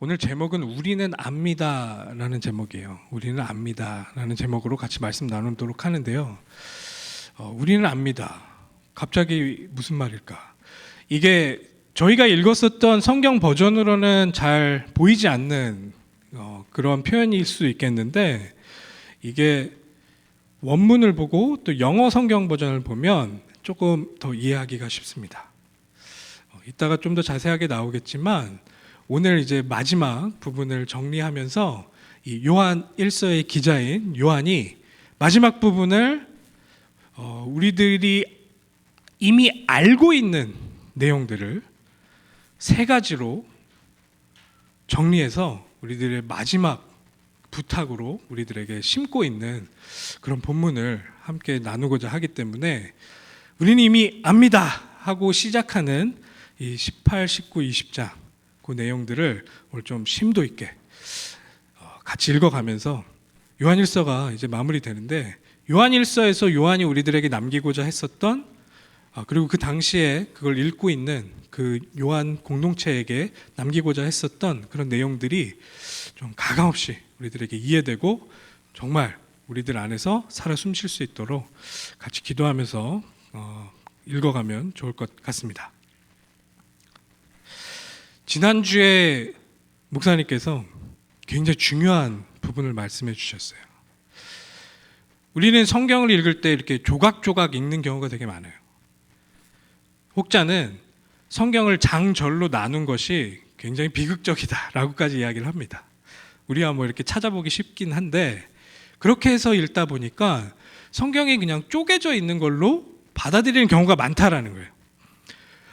오늘 제목은 우리는 압니다라는 제목이에요. 우리는 압니다라는 제목으로 같이 말씀 나누도록 하는데요. 우리는 압니다. 갑자기 무슨 말일까? 이게 저희가 읽었었던 성경 버전으로는 잘 보이지 않는 그런 표현일 수 있겠는데, 이게 원문을 보고 또 영어 성경 버전을 보면 조금 더 이해하기가 쉽습니다. 이따가 좀 더 자세하게 나오겠지만, 오늘 이제 마지막 부분을 정리하면서 이 요한 1서의 기자인 요한이 마지막 부분을 우리들이 이미 알고 있는 내용들을 세 가지로 정리해서 우리들의 마지막 부탁으로 우리들에게 심고 있는 그런 본문을 함께 나누고자 하기 때문에, 우리는 이미 압니다 하고 시작하는 이 18, 19, 20장 그 내용들을 오늘 좀 심도 있게 같이 읽어가면서 요한일서가 이제 마무리되는데, 요한일서에서 요한이 우리들에게 남기고자 했었던, 그리고 그 당시에 그걸 읽고 있는 그 요한 공동체에게 남기고자 했었던 그런 내용들이 좀 가감없이 우리들에게 이해되고 정말 우리들 안에서 살아 숨쉴 수 있도록 같이 기도하면서 읽어가면 좋을 것 같습니다. 지난주에 목사님께서 굉장히 중요한 부분을 말씀해 주셨어요. 우리는 성경을 읽을 때 이렇게 조각조각 읽는 경우가 되게 많아요. 혹자는 성경을 장절로 나눈 것이 굉장히 비극적이다라고까지 이야기를 합니다. 우리가 뭐 이렇게 찾아보기 쉽긴 한데, 그렇게 해서 읽다 보니까 성경이 그냥 쪼개져 있는 걸로 받아들이는 경우가 많다라는 거예요.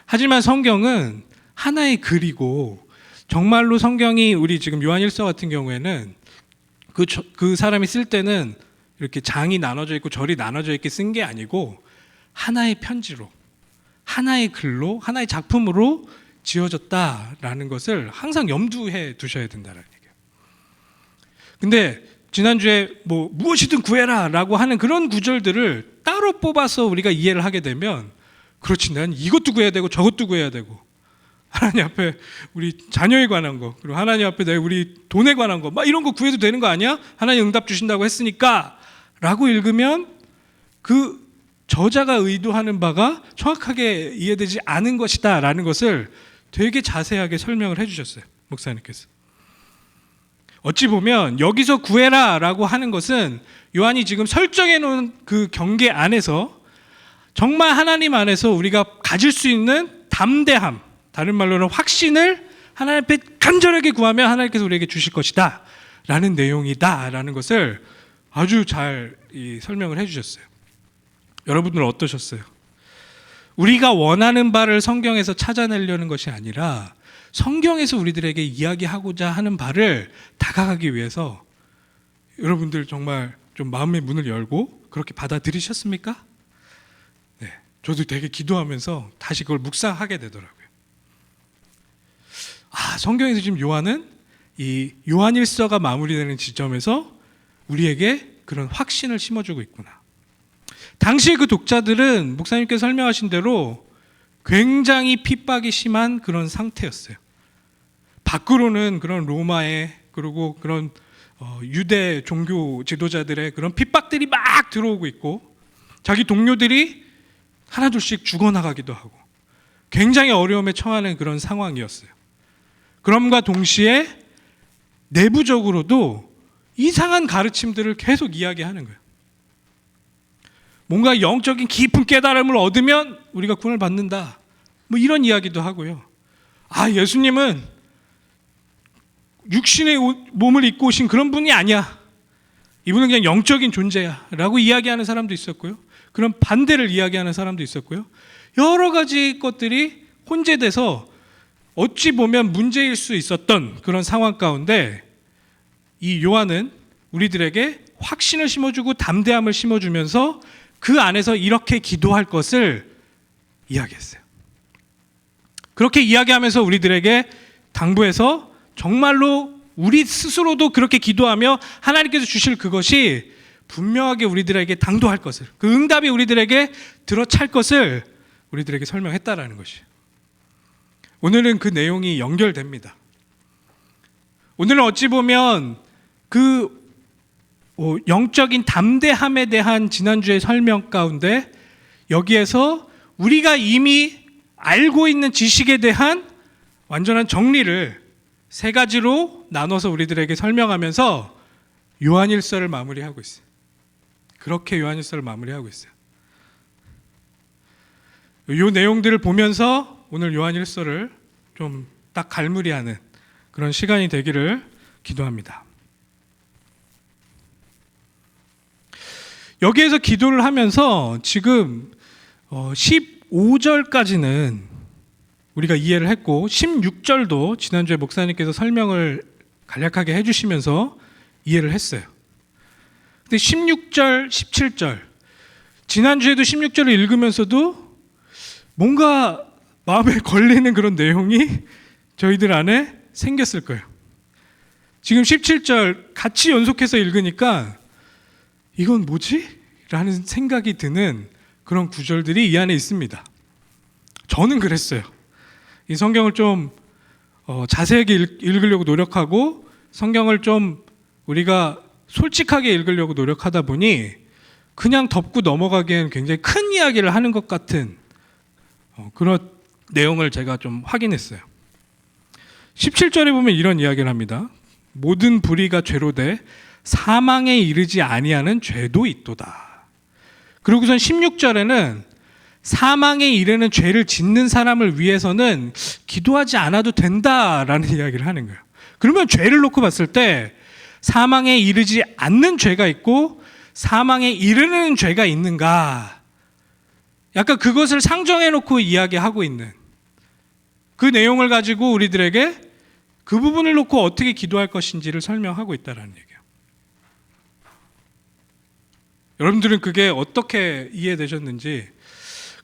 하지만 성경은 하나의 글이고, 정말로 성경이 우리 지금 요한일서 같은 경우에는 그 사람이 쓸 때는 이렇게 장이 나눠져 있고 절이 나눠져 있게 쓴 게 아니고 하나의 편지로, 하나의 글로, 하나의 작품으로 지어졌다라는 것을 항상 염두해 두셔야 된다는 얘기예요. 근데 지난주에 무엇이든 구해라 라고 하는 그런 구절들을 따로 뽑아서 우리가 이해를 하게 되면, 그렇지, 난 이것도 구해야 되고 저것도 구해야 되고, 하나님 앞에 우리 자녀에 관한 거, 그리고 하나님 앞에 우리 돈에 관한 거, 막 이런 거 구해도 되는 거 아니야? 하나님 응답 주신다고 했으니까 라고 읽으면 그 저자가 의도하는 바가 정확하게 이해되지 않은 것이다 라는 것을 되게 자세하게 설명을 해주셨어요, 목사님께서. 어찌 보면 여기서 구해라 라고 하는 것은 요한이 지금 설정해 놓은 그 경계 안에서 정말 하나님 안에서 우리가 가질 수 있는 담대함, 다른 말로는 확신을 하나님 앞에 간절하게 구하면 하나님께서 우리에게 주실 것이다 라는 내용이다 라는 것을 아주 잘 설명을 해주셨어요. 여러분들은 어떠셨어요? 우리가 원하는 바를 성경에서 찾아내려는 것이 아니라 성경에서 우리들에게 이야기하고자 하는 바를 다가가기 위해서 여러분들 정말 좀 마음의 문을 열고 그렇게 받아들이셨습니까? 네, 저도 되게 기도하면서 다시 그걸 묵상하게 되더라고요. 성경에서 지금 요한은 이 요한일서가 마무리되는 지점에서 우리에게 그런 확신을 심어주고 있구나. 당시 그 독자들은 목사님께서 설명하신 대로 굉장히 핍박이 심한 그런 상태였어요. 밖으로는 그런 로마의, 그리고 그런 유대 종교 지도자들의 그런 핍박들이 막 들어오고 있고, 자기 동료들이 하나둘씩 죽어나가기도 하고 굉장히 어려움에 처하는 그런 상황이었어요. 그럼과 동시에 내부적으로도 이상한 가르침들을 계속 이야기하는 거예요. 뭔가 영적인 깊은 깨달음을 얻으면 우리가 구원을 받는다, 이런 이야기도 하고요. 예수님은 육신의 몸을 입고 오신 그런 분이 아니야, 이분은 그냥 영적인 존재야 라고 이야기하는 사람도 있었고요. 그런 반대를 이야기하는 사람도 있었고요. 여러 가지 것들이 혼재돼서 어찌 보면 문제일 수 있었던 그런 상황 가운데 이 요한은 우리들에게 확신을 심어주고 담대함을 심어주면서 그 안에서 이렇게 기도할 것을 이야기했어요. 그렇게 이야기하면서 우리들에게 당부해서 정말로 우리 스스로도 그렇게 기도하며 하나님께서 주실 그것이 분명하게 우리들에게 당도할 것을, 그 응답이 우리들에게 들어찰 것을 우리들에게 설명했다라는 것이에요. 오늘은 그 내용이 연결됩니다. 오늘은 어찌 보면 그 영적인 담대함에 대한 지난주의 설명 가운데 여기에서 우리가 이미 알고 있는 지식에 대한 완전한 정리를 세 가지로 나눠서 우리들에게 설명하면서 요한일서를 마무리하고 있어요. 그렇게 요한일서를 마무리하고 있어요. 이 내용들을 보면서 오늘 요한일서를 좀 딱 갈무리하는 그런 시간이 되기를 기도합니다. 여기에서 기도를 하면서 지금 15절까지는 우리가 이해를 했고 16절도 지난주에 목사님께서 설명을 간략하게 해주시면서 이해를 했어요. 근데 16절, 17절 지난주에도 16절을 읽으면서도 뭔가 마음에 걸리는 그런 내용이 저희들 안에 생겼을 거예요. 지금 17절 같이 연속해서 읽으니까 이건 뭐지? 라는 생각이 드는 그런 구절들이 이 안에 있습니다. 저는 그랬어요. 이 성경을 좀 자세하게 읽으려고 노력하고 성경을 좀 우리가 솔직하게 읽으려고 노력하다 보니 그냥 덮고 넘어가기에는 굉장히 큰 이야기를 하는 것 같은 그런 내용을 제가 좀 확인했어요. 17절에 보면 이런 이야기를 합니다. 모든 불의가 죄로 돼 사망에 이르지 아니하는 죄도 있도다. 그리고선 16절에는 사망에 이르는 죄를 짓는 사람을 위해서는 기도하지 않아도 된다라는 이야기를 하는 거예요. 그러면 죄를 놓고 봤을 때 사망에 이르지 않는 죄가 있고 사망에 이르는 죄가 있는가? 약간 그것을 상정해 놓고 이야기하고 있는 그 내용을 가지고 우리들에게 그 부분을 놓고 어떻게 기도할 것인지를 설명하고 있다는 얘기예요. 여러분들은 그게 어떻게 이해되셨는지.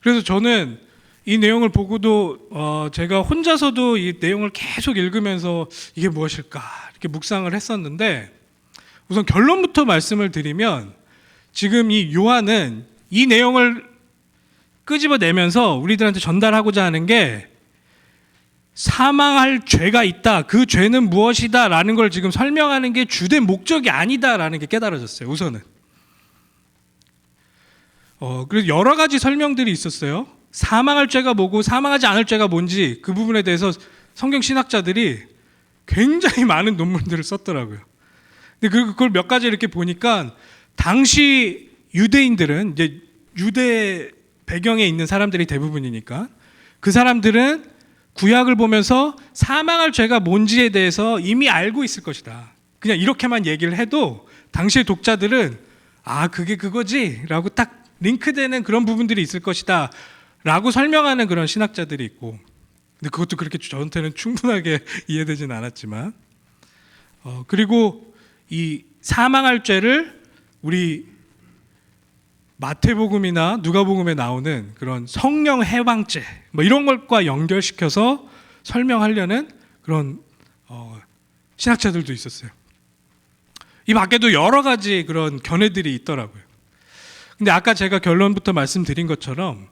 그래서 저는 이 내용을 보고도 제가 혼자서도 이 내용을 계속 읽으면서 이게 무엇일까 이렇게 묵상을 했었는데 우선 결론부터 말씀을 드리면 지금 이 요한은 이 내용을 끄집어내면서 우리들한테 전달하고자 하는 게 사망할 죄가 있다. 그 죄는 무엇이다. 라는 걸 지금 설명하는 게 주된 목적이 아니다. 라는 게 깨달아졌어요. 우선은. 그래서 여러 가지 설명들이 있었어요. 사망할 죄가 뭐고 사망하지 않을 죄가 뭔지 그 부분에 대해서 성경 신학자들이 굉장히 많은 논문들을 썼더라고요. 근데 그걸 몇 가지 이렇게 보니까 당시 유대인들은 이제 유대 배경에 있는 사람들이 대부분이니까 그 사람들은 구약을 보면서 사망할 죄가 뭔지에 대해서 이미 알고 있을 것이다. 그냥 이렇게만 얘기를 해도 당시의 독자들은 아 그게 그거지 라고 딱 링크되는 그런 부분들이 있을 것이다 라고 설명하는 그런 신학자들이 있고 근데 그것도 그렇게 저한테는 충분하게 이해되진 않았지만 그리고 이 사망할 죄를 우리 마태복음이나 누가복음에 나오는 그런 성령 해방죄 뭐 이런 것과 연결시켜서 설명하려는 그런 신학자들도 있었어요. 이 밖에도 여러 가지 그런 견해들이 있더라고요. 근데 아까 제가 결론부터 말씀드린 것처럼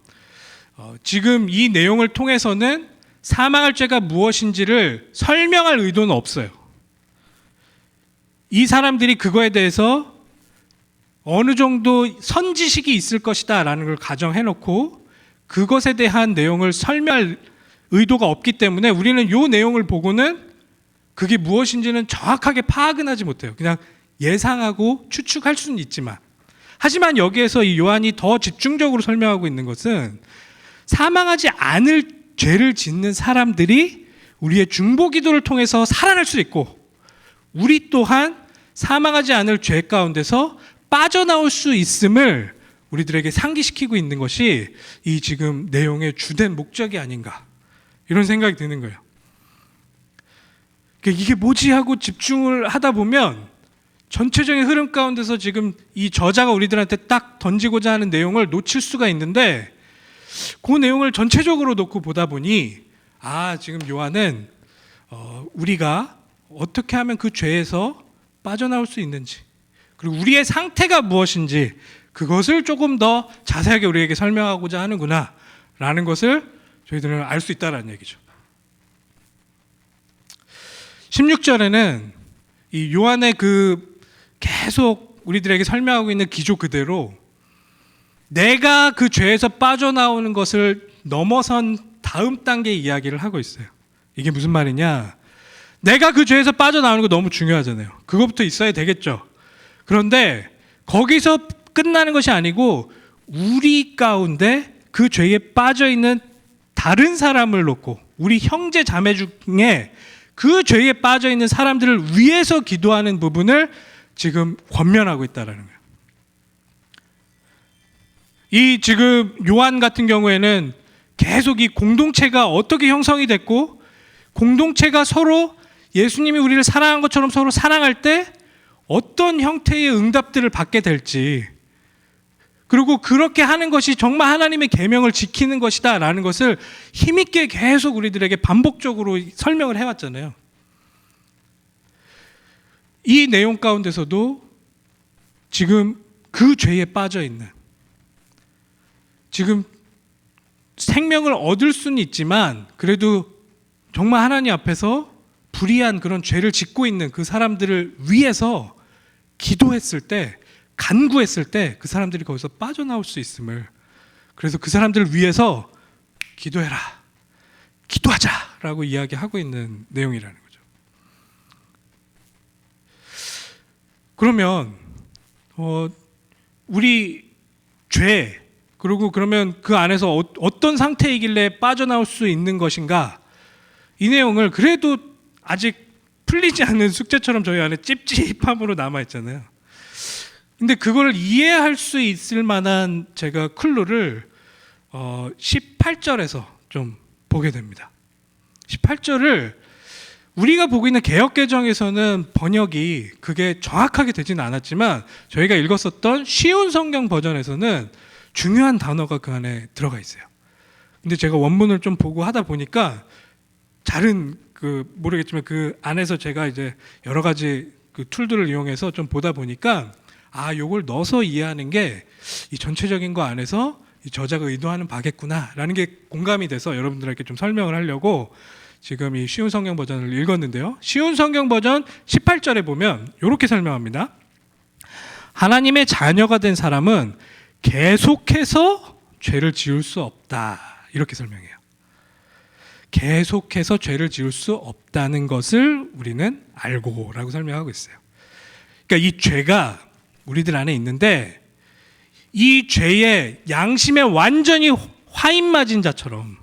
지금 이 내용을 통해서는 사망할 죄가 무엇인지를 설명할 의도는 없어요. 이 사람들이 그거에 대해서 어느 정도 선지식이 있을 것이다 라는 걸 가정해놓고 그것에 대한 내용을 설명할 의도가 없기 때문에 우리는 이 내용을 보고는 그게 무엇인지는 정확하게 파악은 하지 못해요. 그냥 예상하고 추측할 수는 있지만 하지만 여기에서 이 요한이 더 집중적으로 설명하고 있는 것은 사망하지 않을 죄를 짓는 사람들이 우리의 중보기도를 통해서 살아날 수 있고 우리 또한 사망하지 않을 죄 가운데서 빠져나올 수 있음을 우리들에게 상기시키고 있는 것이 이 지금 내용의 주된 목적이 아닌가 이런 생각이 드는 거예요. 이게 뭐지 하고 집중을 하다 보면 전체적인 흐름 가운데서 지금 이 저자가 우리들한테 딱 던지고자 하는 내용을 놓칠 수가 있는데 그 내용을 전체적으로 놓고 보다 보니 지금 요한은 우리가 어떻게 하면 그 죄에서 빠져나올 수 있는지 그리고 우리의 상태가 무엇인지 그것을 조금 더 자세하게 우리에게 설명하고자 하는구나 라는 것을 저희들은 알 수 있다는 얘기죠. 16절에는 이 요한의 그 계속 우리들에게 설명하고 있는 기조 그대로 내가 그 죄에서 빠져나오는 것을 넘어선 다음 단계 이야기를 하고 있어요. 이게 무슨 말이냐? 내가 그 죄에서 빠져나오는 거 너무 중요하잖아요. 그것부터 있어야 되겠죠. 그런데 거기서 끝나는 것이 아니고 우리 가운데 그 죄에 빠져 있는 다른 사람을 놓고 우리 형제 자매 중에 그 죄에 빠져 있는 사람들을 위해서 기도하는 부분을 지금 권면하고 있다라는 거예요. 이 지금 요한 같은 경우에는 계속 이 공동체가 어떻게 형성이 됐고 공동체가 서로 예수님이 우리를 사랑한 것처럼 서로 사랑할 때 어떤 형태의 응답들을 받게 될지, 그리고 그렇게 하는 것이 정말 하나님의 계명을 지키는 것이다 라는 것을 힘있게 계속 우리들에게 반복적으로 설명을 해왔잖아요. 이 내용 가운데서도 지금 그 죄에 빠져 있는, 지금 생명을 얻을 수는 있지만 그래도 정말 하나님 앞에서 불의한 그런 죄를 짓고 있는 그 사람들을 위해서 기도했을 때, 간구했을 때 그 사람들이 거기서 빠져나올 수 있음을, 그래서 그 사람들을 위해서 기도해라, 기도하자라고 이야기하고 있는 내용이라는 거죠. 그러면 우리 죄, 그리고 그러면 그 안에서 어떤 상태이길래 빠져나올 수 있는 것인가, 이 내용을 그래도 아직 풀리지 않는 숙제처럼 저희 안에 찝찝함으로 남아있잖아요. 근데 그걸 이해할 수 있을 만한 제가 클루를 18절에서 좀 보게 됩니다. 18절을 우리가 보고 있는 개역개정에서는 번역이 그게 정확하게 되지는 않았지만 저희가 읽었었던 쉬운 성경 버전에서는 중요한 단어가 그 안에 들어가 있어요. 근데 제가 원문을 좀 보고 하다 보니까 다른 모르겠지만 그 안에서 제가 이제 여러 가지 그 툴들을 이용해서 좀 보다 보니까 요걸 넣어서 이해하는 게 이 전체적인 거 안에서 이 저자가 의도하는 바겠구나라는 게 공감이 돼서 여러분들에게 좀 설명을 하려고 지금 이 쉬운 성경 버전을 읽었는데요. 쉬운 성경 버전 18절에 보면 이렇게 설명합니다. 하나님의 자녀가 된 사람은 계속해서 죄를 지을 수 없다, 이렇게 설명해요. 계속해서 죄를 지을 수 없다는 것을 우리는 알고 라고 설명하고 있어요. 그러니까 이 죄가 우리들 안에 있는데 이 죄에 양심에 완전히 화인 맞은 자처럼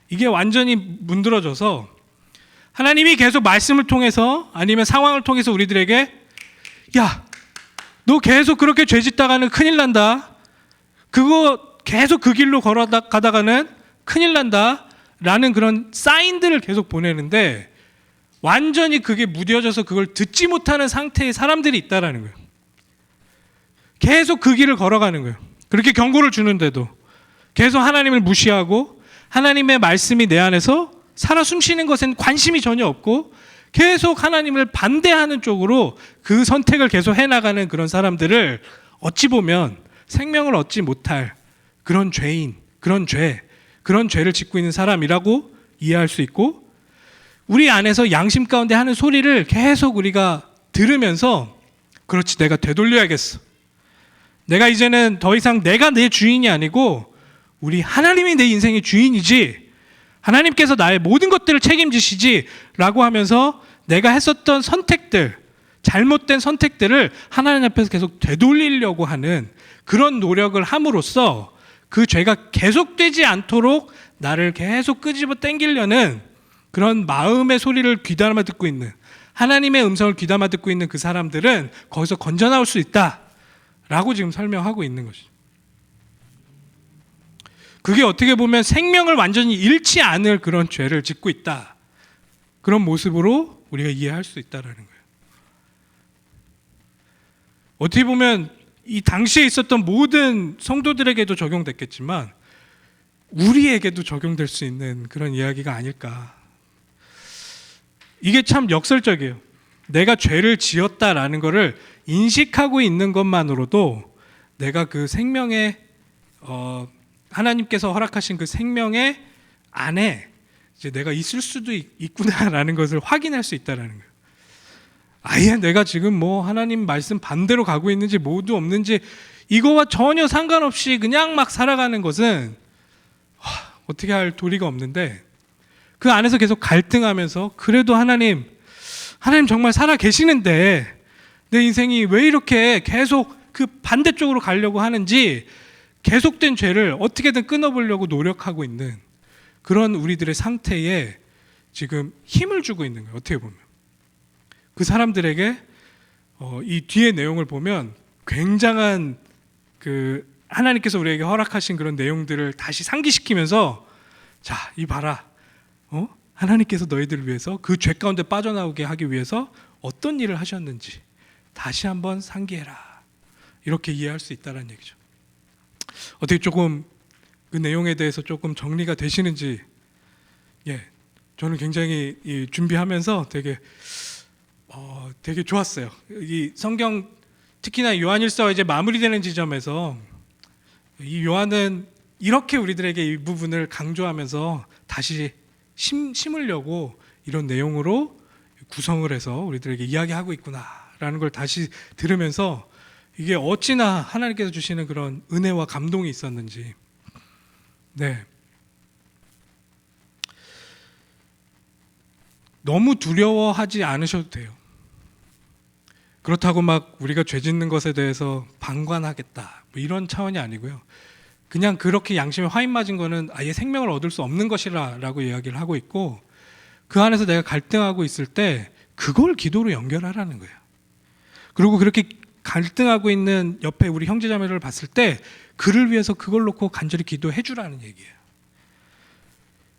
이게 완전히 문드러져서 하나님이 계속 말씀을 통해서 아니면 상황을 통해서 우리들에게 야, 너 계속 그렇게 죄 짓다가는 큰일 난다, 그거 계속 그 길로 걸어가다가는 큰일 난다 라는 그런 사인들을 계속 보내는데 완전히 그게 무뎌져서 그걸 듣지 못하는 상태의 사람들이 있다라는 거예요. 계속 그 길을 걸어가는 거예요. 그렇게 경고를 주는데도 계속 하나님을 무시하고 하나님의 말씀이 내 안에서 살아 숨쉬는 것엔 관심이 전혀 없고 계속 하나님을 반대하는 쪽으로 그 선택을 계속 해나가는 그런 사람들을 어찌 보면 생명을 얻지 못할 그런 죄인, 그런 죄를 짓고 있는 사람이라고 이해할 수 있고, 우리 안에서 양심 가운데 하는 소리를 계속 우리가 들으면서 그렇지, 내가 되돌려야겠어, 내가 이제는 더 이상 내가 내 주인이 아니고 우리 하나님이 내 인생의 주인이지, 하나님께서 나의 모든 것들을 책임지시지 라고 하면서 내가 했었던 선택들, 잘못된 선택들을 하나님 앞에서 계속 되돌리려고 하는 그런 노력을 함으로써 그 죄가 계속되지 않도록 나를 계속 끄집어 당기려는 그런 마음의 소리를 귀담아 듣고 있는, 하나님의 음성을 귀담아 듣고 있는 그 사람들은 거기서 건져나올 수 있다라고 지금 설명하고 있는 것이죠. 그게 어떻게 보면 생명을 완전히 잃지 않을 그런 죄를 짓고 있다, 그런 모습으로 우리가 이해할 수 있다라는 거예요. 어떻게 보면 이 당시에 있었던 모든 성도들에게도 적용됐겠지만 우리에게도 적용될 수 있는 그런 이야기가 아닐까. 이게 참 역설적이에요. 내가 죄를 지었다라는 것을 인식하고 있는 것만으로도 내가 그 생명의 하나님께서 허락하신 그 생명의 안에 이제 내가 있을 수도 있구나라는 것을 확인할 수 있다라는 거예요. 아예 내가 지금 뭐 하나님 말씀 반대로 가고 있는지 모두 없는지 이거와 전혀 상관없이 그냥 막 살아가는 것은 어떻게 할 도리가 없는데, 그 안에서 계속 갈등하면서 그래도 하나님 정말 살아 계시는데 내 인생이 왜 이렇게 계속 그 반대쪽으로 가려고 하는지 계속된 죄를 어떻게든 끊어보려고 노력하고 있는 그런 우리들의 상태에 지금 힘을 주고 있는 거예요. 어떻게 보면 그 사람들에게 이 뒤에 내용을 보면 굉장한 그 하나님께서 우리에게 허락하신 그런 내용들을 다시 상기시키면서, 자, 이 봐라, 하나님께서 너희들을 위해서 그 죄 가운데 빠져나오게 하기 위해서 어떤 일을 하셨는지 다시 한번 상기해라, 이렇게 이해할 수 있다는 얘기죠. 어떻게 조금 그 내용에 대해서 조금 정리가 되시는지. 저는 굉장히 준비하면서 되게 좋았어요. 이 성경, 특히나 요한일서가 이제 마무리되는 지점에서 이 요한은 이렇게 우리들에게 이 부분을 강조하면서 다시 심으려고 이런 내용으로 구성을 해서 우리들에게 이야기하고 있구나라는 걸 다시 들으면서 이게 어찌나 하나님께서 주시는 그런 은혜와 감동이 있었는지. 너무 두려워하지 않으셔도 돼요. 그렇다고 막 우리가 죄 짓는 것에 대해서 방관하겠다, 뭐 이런 차원이 아니고요. 그냥 그렇게 양심에 화인 맞은 거는 아예 생명을 얻을 수 없는 것이라고 이야기를 하고 있고, 그 안에서 내가 갈등하고 있을 때 그걸 기도로 연결하라는 거예요. 그리고 그렇게 갈등하고 있는 옆에 우리 형제자매를 봤을 때 그를 위해서 그걸 놓고 간절히 기도해 주라는 얘기예요.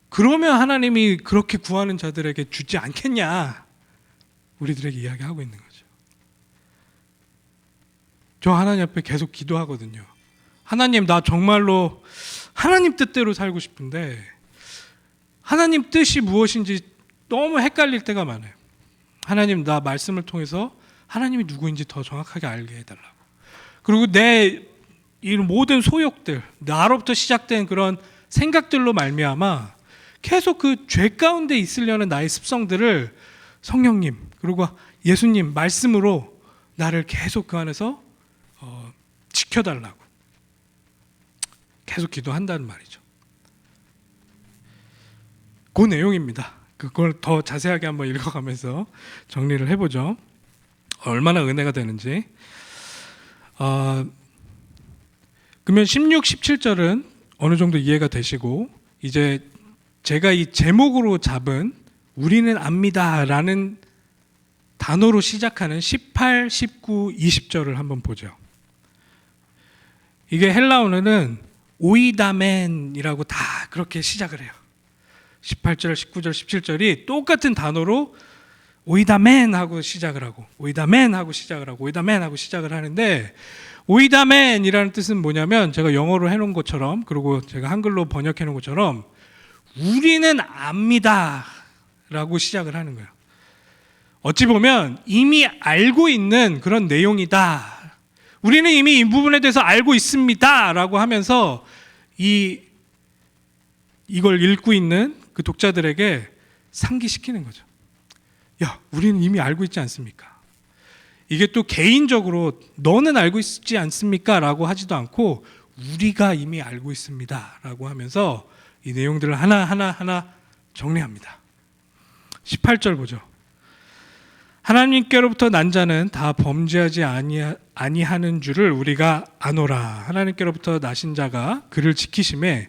그러면 하나님이 그렇게 구하는 자들에게 주지 않겠냐, 우리들에게 이야기하고 있는 거죠. 저 하나님 앞에 계속 기도하거든요. 하나님, 나 정말로 하나님 뜻대로 살고 싶은데 하나님 뜻이 무엇인지 너무 헷갈릴 때가 많아요. 하나님, 나 말씀을 통해서 하나님이 누구인지 더 정확하게 알게 해달라고. 그리고 내 이 모든 소욕들, 나로부터 시작된 그런 생각들로 말미암아 계속 그 죄 가운데 있으려는 나의 습성들을 성령님, 그리고 예수님 말씀으로 나를 계속 그 안에서 지켜달라고 계속 기도한다는 말이죠. 그 내용입니다. 그걸 더 자세하게 한번 읽어가면서 정리를 해보죠. 얼마나 은혜가 되는지. 그러면 16, 17절은 어느 정도 이해가 되시고, 이제 제가 이 제목으로 잡은 우리는 압니다 라는 단어로 시작하는 18, 19, 20절을 한번 보죠. 이게 헬라어는 오이다멘이라고 다 그렇게 시작을 해요. 18절, 19절, 17절이 똑같은 단어로 오이다멘 하고 시작을 하고, 오이다멘 하고 시작을 하고, 오이다멘 하고 시작을 하는데, 오이다멘이라는 뜻은 뭐냐면 제가 영어로 해놓은 것처럼, 그리고 제가 한글로 번역해 놓은 것처럼 우리는 압니다 라고 시작을 하는 거예요. 어찌 보면 이미 알고 있는 그런 내용이다, 우리는 이미 이 부분에 대해서 알고 있습니다 라고 하면서 이걸 읽고 있는 그 독자들에게 상기시키는 거죠. 야, 우리는 이미 알고 있지 않습니까? 이게 또 개인적으로 너는 알고 있지 않습니까? 라고 하지도 않고 우리가 이미 알고 있습니다 라고 하면서 이 내용들을 하나하나 정리합니다. 18절 보죠. 하나님께로부터 난 자는 다 범죄하지 아니하는 줄을 우리가 아노라. 하나님께로부터 나신 자가 그를 지키심에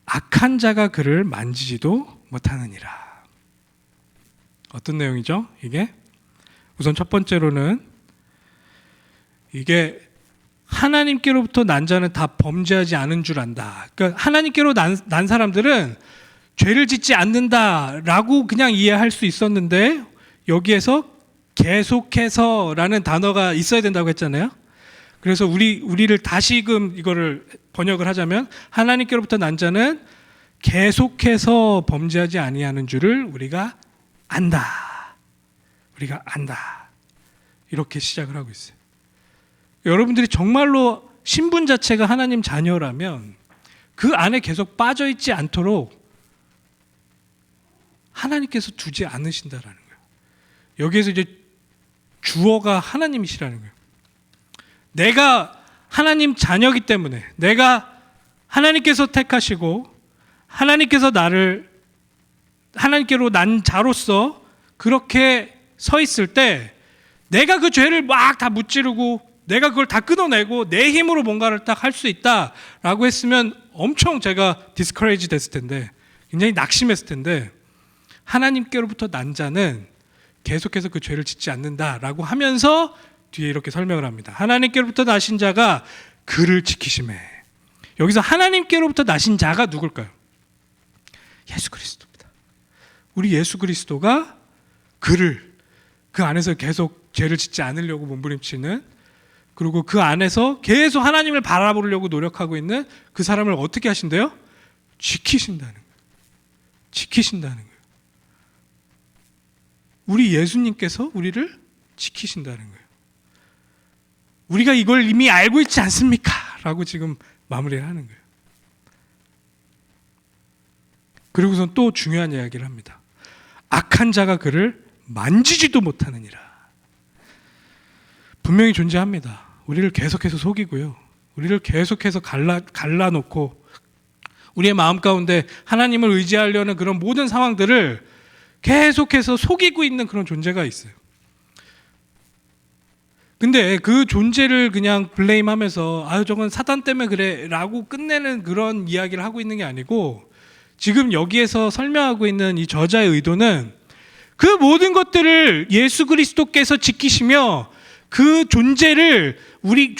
악한 자가 그를 만지지도 못하느니라. 어떤 내용이죠? 이게 우선 첫 번째로는 이게 하나님께로부터 난 자는 다 범죄하지 않은 줄 안다. 그러니까 하나님께로 난 사람들은 죄를 짓지 않는다라고 그냥 이해할 수 있었는데, 여기에서 계속해서라는 단어가 있어야 된다고 했잖아요. 그래서 우리를 다시금 이거를 번역을 하자면, 하나님께로부터 난 자는 계속해서 범죄하지 아니하는 줄을 우리가 안다. 우리가 안다. 이렇게 시작을 하고 있어요. 여러분들이 정말로 신분 자체가 하나님 자녀라면 그 안에 계속 빠져 있지 않도록 하나님께서 두지 않으신다라는 거예요. 여기에서 이제 주어가 하나님이시라는 거예요. 내가 하나님 자녀이기 때문에, 내가 하나님께서 택하시고 하나님께서 나를 하나님께로 난 자로서 그렇게 서 있을 때, 내가 그 죄를 막 다 무찌르고 내가 그걸 다 끊어내고 내 힘으로 뭔가를 딱 할 수 있다라고 했으면 엄청 제가 디스커레이지 됐을 텐데, 굉장히 낙심했을 텐데, 하나님께로부터 난 자는 계속해서 그 죄를 짓지 않는다라고 하면서 뒤에 이렇게 설명을 합니다. 하나님께로부터 나신 자가 그를 지키심에. 여기서 하나님께로부터 나신 자가 누굴까요? 예수 그리스도입니다. 우리 예수 그리스도가 그를, 그 안에서 계속 죄를 짓지 않으려고 몸부림치는, 그리고 그 안에서 계속 하나님을 바라보려고 노력하고 있는 그 사람을 어떻게 하신대요? 지키신다는 거예요. 지키신다는 거예요. 우리 예수님께서 우리를 지키신다는 거예요. 우리가 이걸 이미 알고 있지 않습니까? 라고 지금 마무리를 하는 거예요. 그리고선 또 중요한 이야기를 합니다. 악한 자가 그를 만지지도 못하느니라. 분명히 존재합니다. 우리를 계속해서 속이고요, 우리를 계속해서 갈라놓고 우리의 마음 가운데 하나님을 의지하려는 그런 모든 상황들을 계속해서 속이고 있는 그런 존재가 있어요. 근데 그 존재를 그냥 블레임하면서 아유 저건 사단 때문에 그래 라고 끝내는 그런 이야기를 하고 있는 게 아니고, 지금 여기에서 설명하고 있는 이 저자의 의도는 그 모든 것들을 예수 그리스도께서 지키시며 그 존재를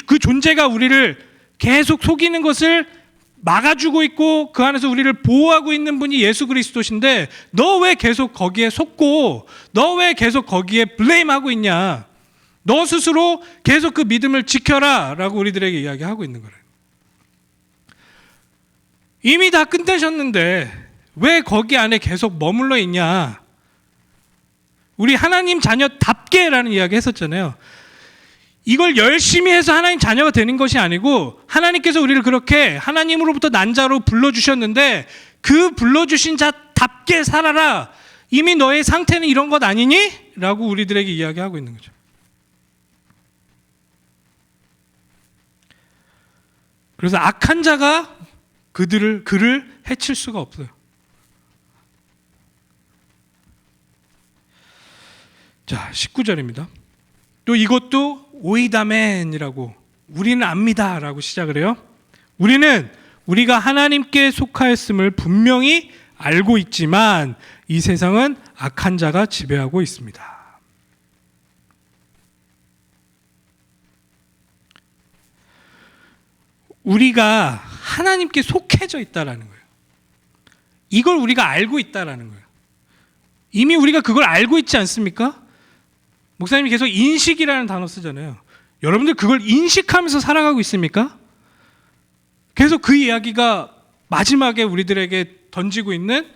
그 존재가 우리를 계속 속이는 것을 막아주고 있고 그 안에서 우리를 보호하고 있는 분이 예수 그리스도신데, 너 왜 계속 거기에 속고 너 왜 계속 거기에 블레임하고 있냐, 너 스스로 계속 그 믿음을 지켜라 라고 우리들에게 이야기하고 있는 거예요. 이미 다 끝내셨는데 왜 거기 안에 계속 머물러 있냐. 우리 하나님 자녀답게 라는 이야기 했었잖아요. 이걸 열심히 해서 하나님 자녀가 되는 것이 아니고, 하나님께서 우리를 그렇게 하나님으로부터 난 자로 불러주셨는데 그 불러주신 자답게 살아라. 이미 너의 상태는 이런 것 아니니? 라고 우리들에게 이야기하고 있는 거죠. 그래서 악한 자가 그를 해칠 수가 없어요. 자, 19절입니다. 또 이것도 오이다멘이라고, 우리는 압니다 라고 시작을 해요. 우리는 우리가 하나님께 속하였음을 분명히 알고 있지만 이 세상은 악한 자가 지배하고 있습니다. 우리가 하나님께 속해져 있다라는 거예요. 이걸 우리가 알고 있다라는 거예요. 이미 우리가 그걸 알고 있지 않습니까? 목사님이 계속 인식이라는 단어 쓰잖아요. 여러분들 그걸 인식하면서 살아가고 있습니까? 계속 그 이야기가 마지막에 우리들에게 던지고 있는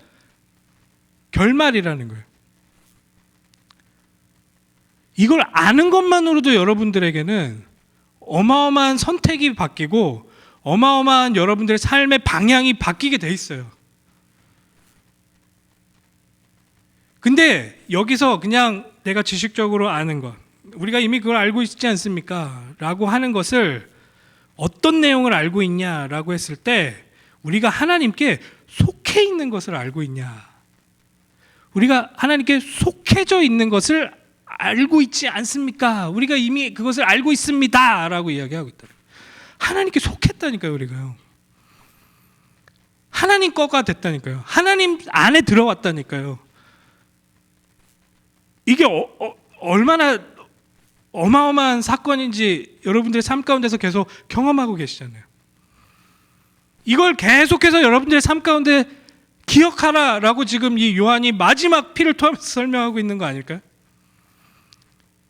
결말이라는 거예요. 이걸 아는 것만으로도 여러분들에게는 어마어마한 선택이 바뀌고 어마어마한 여러분들의 삶의 방향이 바뀌게 돼 있어요. 근데 여기서 그냥 내가 지식적으로 아는 것, 우리가 이미 그걸 알고 있지 않습니까? 라고 하는 것을 어떤 내용을 알고 있냐라고 했을 때, 우리가 하나님께 속해 있는 것을 알고 있냐, 우리가 하나님께 속해져 있는 것을 알고 있지 않습니까? 우리가 이미 그것을 알고 있습니다 라고 이야기하고 있다. 하나님께 속했다니까요. 우리가요, 하나님 거가 됐다니까요. 하나님 안에 들어왔다니까요. 이게 얼마나 어마어마한 사건인지 여러분들의 삶 가운데서 계속 경험하고 계시잖아요. 이걸 계속해서 여러분들의 삶 가운데 기억하라라고 지금 이 요한이 마지막 피를 토하면서 설명하고 있는 거 아닐까요?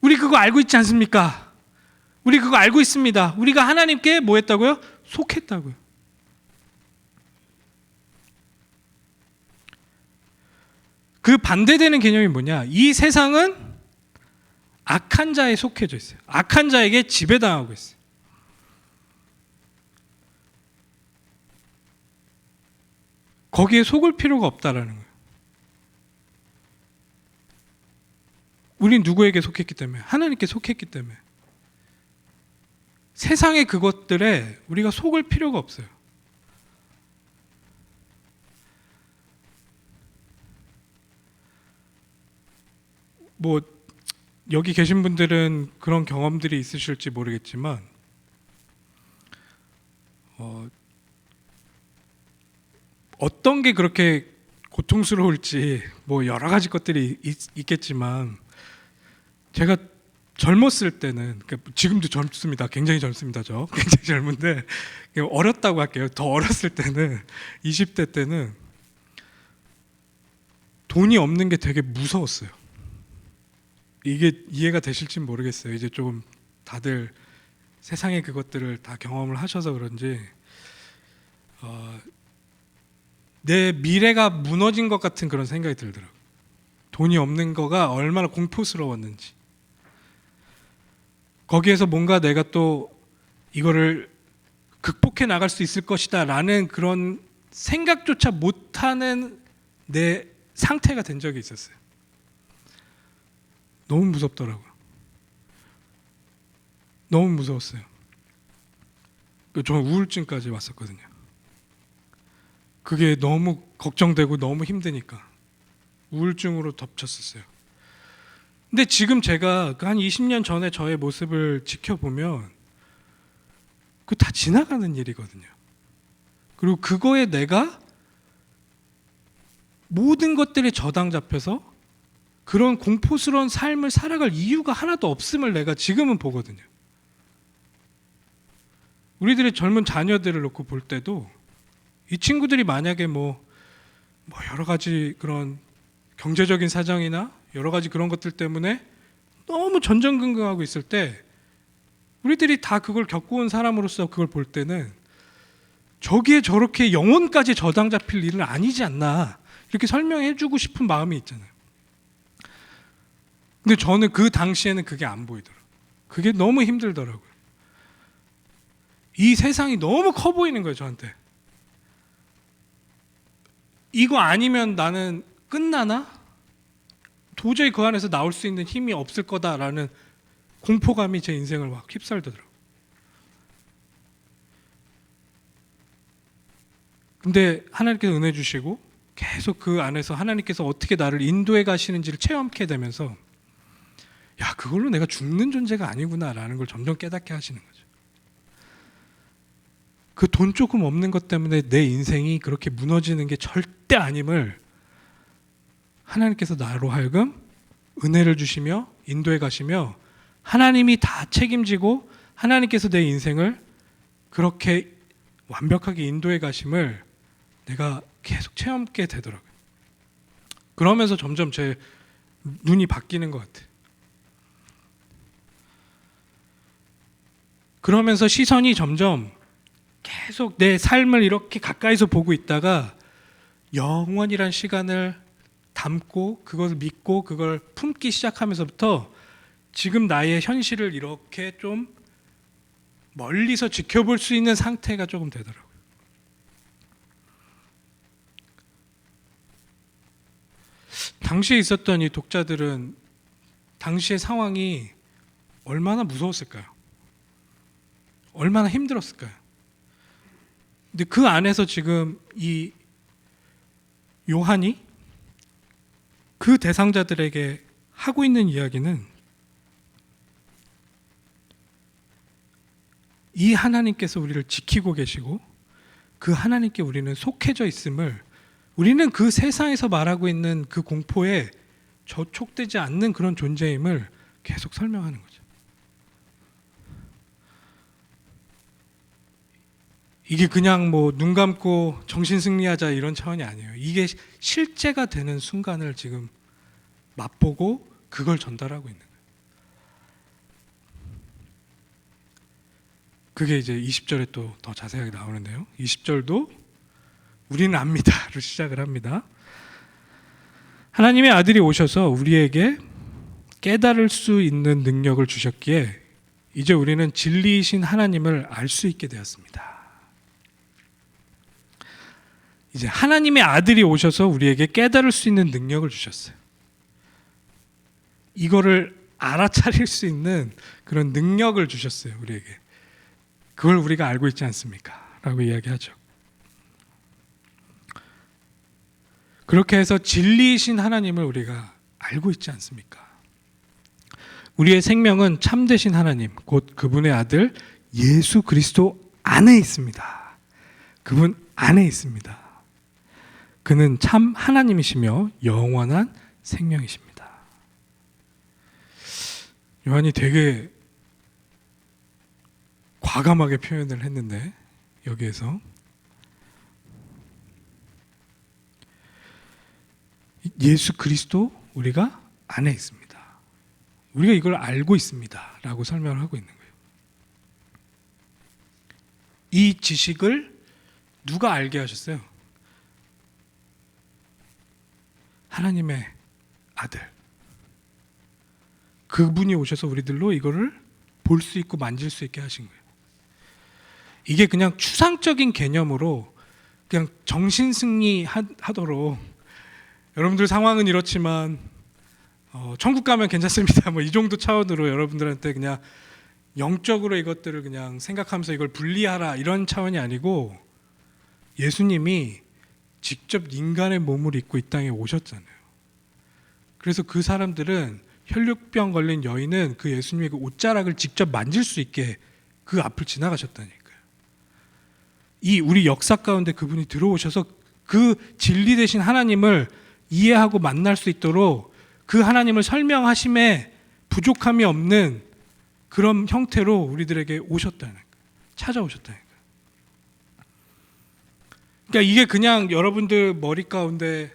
우리 그거 알고 있지 않습니까? 우리 그거 알고 있습니다. 우리가 하나님께 뭐 했다고요? 속했다고요. 그 반대되는 개념이 뭐냐? 이 세상은 악한 자에 속해져 있어요. 악한 자에게 지배당하고 있어요. 거기에 속을 필요가 없다라는 거예요. 우린 누구에게 속했기 때문에? 하나님께 속했기 때문에. 세상의 그것들에 우리가 속을 필요가 없어요. 뭐 여기 계신 분들은 그런 경험들이 있으실지 모르겠지만 어떤 게 그렇게 고통스러울지 뭐 여러 가지 것들이 있겠지만 제가 젊었을 때는, 그러니까 지금도 젊습니다. 굉장히 젊습니다. 저 굉장히 젊은데 어렸다고 할게요. 더 어렸을 때는 20대 때는 돈이 없는 게 되게 무서웠어요. 이게 이해가 되실지 모르겠어요. 이제 좀 다들 세상의 그것들을 다 경험을 하셔서 그런지 내 미래가 무너진 것 같은 그런 생각이 들더라고요. 돈이 없는 거가 얼마나 공포스러웠는지. 거기에서 뭔가 내가 또 이거를 극복해 나갈 수 있을 것이다 라는 그런 생각조차 못하는 내 상태가 된 적이 있었어요. 너무 무섭더라고요. 너무 무서웠어요. 저는 우울증까지 왔었거든요. 그게 너무 걱정되고 너무 힘드니까 우울증으로 덮쳤었어요. 근데 지금 제가 한 20년 전에 저의 모습을 지켜보면 그 다 지나가는 일이거든요. 그리고 그거에 내가 모든 것들에 저당 잡혀서 그런 공포스러운 삶을 살아갈 이유가 하나도 없음을 내가 지금은 보거든요. 우리들의 젊은 자녀들을 놓고 볼 때도 이 친구들이 만약에 뭐 여러 가지 그런 경제적인 사정이나 여러 가지 그런 것들 때문에 너무 전전긍긍하고 있을 때 우리들이 다 그걸 겪어온 사람으로서 그걸 볼 때는 저기에 저렇게 영혼까지 저당 잡힐 일은 아니지 않나 이렇게 설명해주고 싶은 마음이 있잖아요. 근데 저는 그 당시에는 그게 안 보이더라고요. 그게 너무 힘들더라고요. 이 세상이 너무 커 보이는 거예요, 저한테. 이거 아니면 나는 끝나나? 도저히 그 안에서 나올 수 있는 힘이 없을 거다라는 공포감이 제 인생을 막 휩쓸더라고요. 근데 하나님께서 은혜 주시고 계속 그 안에서 하나님께서 어떻게 나를 인도해 가시는지를 체험하게 되면서 야, 그걸로 내가 죽는 존재가 아니구나라는 걸 점점 깨닫게 하시는 거죠. 그 돈 조금 없는 것 때문에 내 인생이 그렇게 무너지는 게 절대 아님을 하나님께서 나로 하여금 은혜를 주시며 인도해 가시며 하나님이 다 책임지고 하나님께서 내 인생을 그렇게 완벽하게 인도해 가심을 내가 계속 체험하게 되더라고요. 그러면서 점점 제 눈이 바뀌는 것 같아요. 그러면서 시선이 점점 계속 내 삶을 이렇게 가까이서 보고 있다가 영원이란 시간을 담고 그것을 믿고 그걸 품기 시작하면서부터 지금 나의 현실을 이렇게 좀 멀리서 지켜볼 수 있는 상태가 조금 되더라고요. 당시에 있었던 이 독자들은 당시의 상황이 얼마나 무서웠을까요? 얼마나 힘들었을까요? 근데 그 안에서 지금 이 요한이 그 대상자들에게 하고 있는 이야기는 이 하나님께서 우리를 지키고 계시고 그 하나님께 우리는 속해져 있음을, 우리는 그 세상에서 말하고 있는 그 공포에 저촉되지 않는 그런 존재임을 계속 설명하는 거죠. 이게 그냥 뭐 눈 감고 정신 승리하자 이런 차원이 아니에요. 이게 실제가 되는 순간을 지금 맛보고 그걸 전달하고 있는 거예요. 그게 이제 20절에 또 더 자세하게 나오는데요. 20절도 우리는 압니다로 시작을 합니다. 하나님의 아들이 오셔서 우리에게 깨달을 수 있는 능력을 주셨기에 이제 우리는 진리이신 하나님을 알 수 있게 되었습니다. 이제 하나님의 아들이 오셔서 우리에게 깨달을 수 있는 능력을 주셨어요. 이거를 알아차릴 수 있는 그런 능력을 주셨어요, 우리에게. 그걸 우리가 알고 있지 않습니까? 라고 이야기하죠. 그렇게 해서 진리이신 하나님을 우리가 알고 있지 않습니까? 우리의 생명은 참되신 하나님, 곧 그분의 아들 예수 그리스도 안에 있습니다. 그분 안에 있습니다. 그는 참 하나님이시며 영원한 생명이십니다. 요한이 되게 과감하게 표현을 했는데, 여기에서 예수 그리스도 우리가 안에 있습니다. 우리가 이걸 알고 있습니다 라고 설명을 하고 있는 거예요. 이 지식을 누가 알게 하셨어요? 하나님의 아들. 그분이 오셔서 우리들로 이거를 볼 수 있고 만질 수 있게 하신 거예요. 이게 그냥 추상적인 개념으로 그냥 정신승리 하도록, 여러분들 상황은 이렇지만 천국 가면 괜찮습니다, 뭐 이 정도 차원으로 여러분들한테 그냥 영적으로 이것들을 그냥 생각하면서 이걸 분리하라, 이런 차원이 아니고, 예수님이 직접 인간의 몸을 입고 이 땅에 오셨잖아요. 그래서 그 사람들은, 혈류병 걸린 여인은 그 예수님의 그 옷자락을 직접 만질 수 있게 그 앞을 지나가셨다니까요. 이 우리 역사 가운데 그분이 들어오셔서 그 진리 되신 하나님을 이해하고 만날 수 있도록 그 하나님을 설명하심에 부족함이 없는 그런 형태로 우리들에게 오셨다는 거예요. 찾아오셨다는 거예요. 그러니까 이게 그냥 여러분들 머리 가운데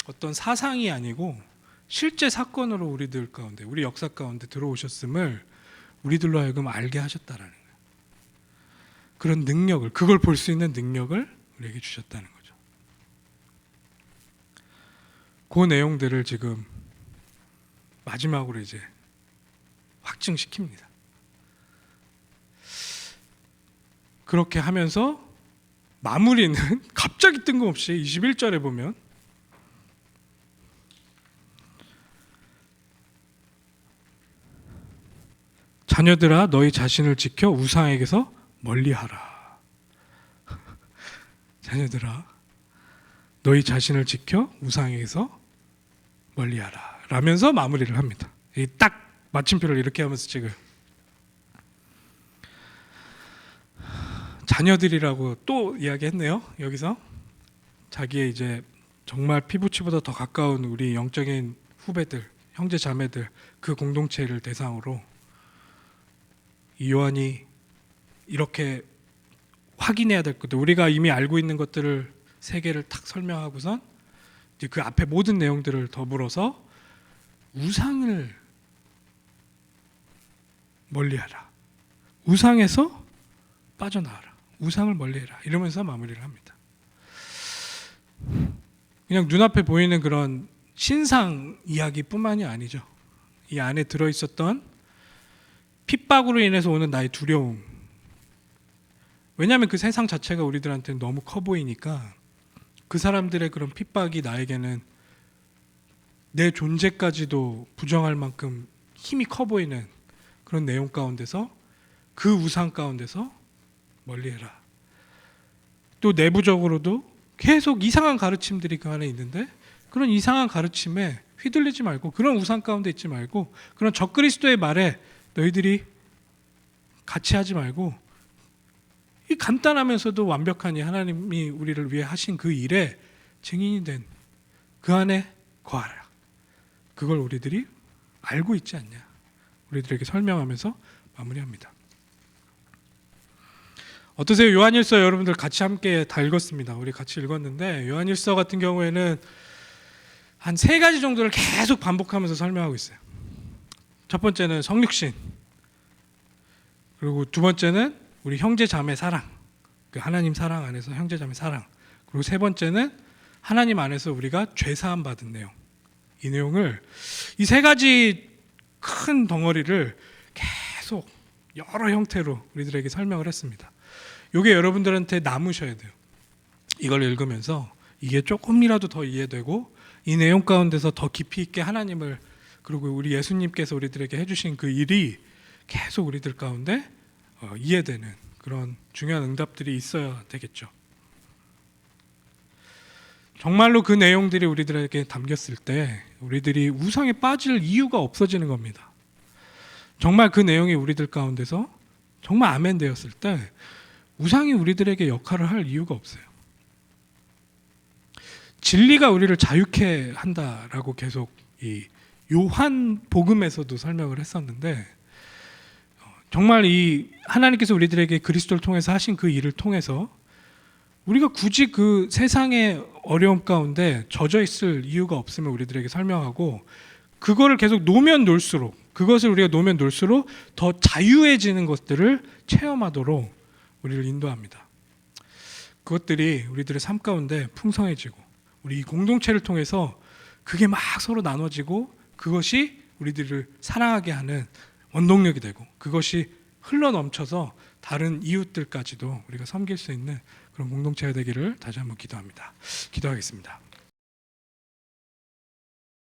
어떤 사상이 아니고 실제 사건으로 우리들 가운데, 우리 역사 가운데 들어오셨음을 우리들로 하여금 알게 하셨다라는 거예요. 그런 능력을, 그걸 볼 수 있는 능력을 우리에게 주셨다는 거죠. 그 내용들을 지금 마지막으로 이제 확증시킵니다. 그렇게 하면서 마무리는 갑자기 뜬금없이 21절에 보면, 자녀들아 너희 자신을 지켜 우상에게서 멀리하라. 자녀들아 너희 자신을 지켜 우상에게서 멀리하라 라면서 마무리를 합니다. 딱 마침표를 이렇게 하면서 지금 자녀들이라고 또 이야기했네요. 여기서 자기의 이제 정말 피부치보다 더 가까운 우리 영적인 후배들, 형제 자매들, 그 공동체를 대상으로 이 요한이 이렇게 확인해야 될 것들, 우리가 이미 알고 있는 것들을 세 개를 탁 설명하고선 이제 그 앞에 모든 내용들을 더불어서 우상을 멀리하라, 우상에서 빠져나와라, 우상을 멀리해라, 이러면서 마무리를 합니다. 그냥 눈앞에 보이는 그런 신상 이야기뿐만이 아니죠. 이 안에 들어있었던 핍박으로 인해서 오는 나의 두려움. 왜냐하면 그 세상 자체가 우리들한테는 너무 커 보이니까 그 사람들의 그런 핍박이 나에게는 내 존재까지도 부정할 만큼 힘이 커 보이는 그런 내용 가운데서, 그 우상 가운데서 멀리해라. 또 내부적으로도 계속 이상한 가르침들이 그 안에 있는데, 그런 이상한 가르침에 휘둘리지 말고, 그런 우상 가운데 있지 말고, 그런 적그리스도의 말에 너희들이 같이 하지 말고, 이 간단하면서도 완벽하니 하나님이 우리를 위해 하신 그 일에 증인이 된 그 안에 거하라. 그걸 우리들이 알고 있지 않냐, 우리들에게 설명하면서 마무리합니다. 어떠세요? 요한일서 여러분들 같이 함께 다 읽었습니다. 우리 같이 읽었는데, 요한일서 같은 경우에는 한 3가지 정도를 계속 반복하면서 설명하고 있어요. 첫 번째는 성육신, 그리고 두 번째는 우리 형제 자매 사랑, 그 하나님 사랑 안에서 형제 자매 사랑, 그리고 세 번째는 하나님 안에서 우리가 죄 사함 받은 내용. 이 내용을, 이 3가지 큰 덩어리를 계속 여러 형태로 우리들에게 설명을 했습니다. 이게 여러분들한테 남으셔야 돼요. 이걸 읽으면서 이게 조금이라도 더 이해되고 이 내용 가운데서 더 깊이 있게 하나님을 그리고 우리 예수님께서 우리들에게 해주신 그 일이 계속 우리들 가운데 이해되는 그런 중요한 응답들이 있어야 되겠죠. 정말로 그 내용들이 우리들에게 담겼을 때 우리들이 우상에 빠질 이유가 없어지는 겁니다. 정말 그 내용이 우리들 가운데서 정말 아멘 되었을 때 우상이 우리들에게 역할을 할 이유가 없어요. 진리가 우리를 자유케 한다라고 계속 이 요한 복음에서도 설명을 했었는데, 정말 이 하나님께서 우리들에게 그리스도를 통해서 하신 그 일을 통해서 우리가 굳이 그 세상의 어려움 가운데 젖어 있을 이유가 없음을 우리들에게 설명하고, 그거를 계속 놓으면 놓을수록, 그것을 우리가 놓으면 놓을수록 더 자유해지는 것들을 체험하도록 우리를 인도합니다. 그것들이 우리들의 삶 가운데 풍성해지고 우리 공동체를 통해서 그게 막 서로 나눠지고 그것이 우리들을 사랑하게 하는 원동력이 되고, 그것이 흘러넘쳐서 다른 이웃들까지도 우리가 섬길 수 있는 그런 공동체가 되기를 다시 한번 기도합니다. 기도하겠습니다.